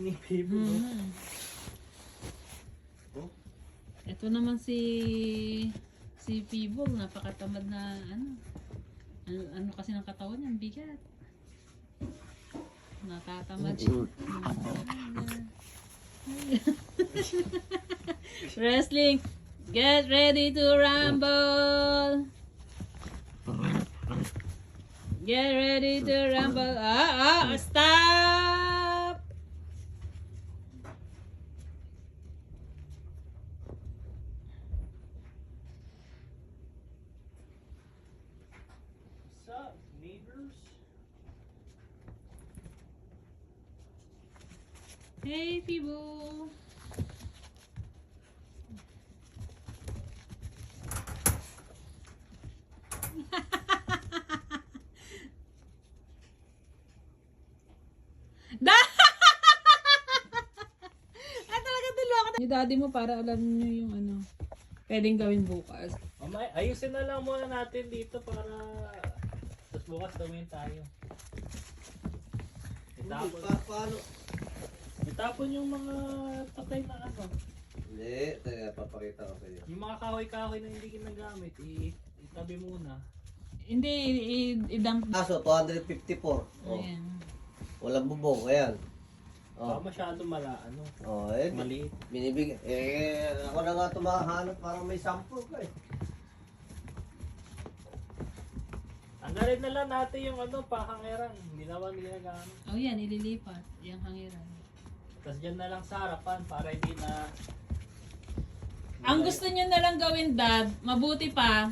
ni Pibo. Oh? Ito naman si Pibo, napakatamad na ano kasi ng katawan niya, ang bigat. Natatamad siya. Wrestling, get ready to rumble. Get ready to rumble. Stop! What's up, neighbors? Hey, Pibo. Talaga tulungan yung daddy mo para alam niyo yung pwedeng gawin bukas. Mamaya, ayusin na lang muna natin dito para tapos bukas gawin tayo. Itapon, Paano? itapon yung mga patay na Hindi, papakita ko sa iyo. Yung mga kahoy-kahoy na hindi ginagamit, itabi muna. Hindi, i-dump. Kaso, 254. Oh. Ayan. Walang bubong, ayan. Baka Oh. masyado Maliit. Binibigyan. Ako na nga tumahanap para may sample ka eh. Tanggalin na lang natin yung pakangeran. Hindi naman ginagamit. Oh, yan, ililipat. Yung hangiran. Tapos dyan na lang sa harapan para hindi na... Ang gusto niyo na lang gawin, Dad, mabuti pa,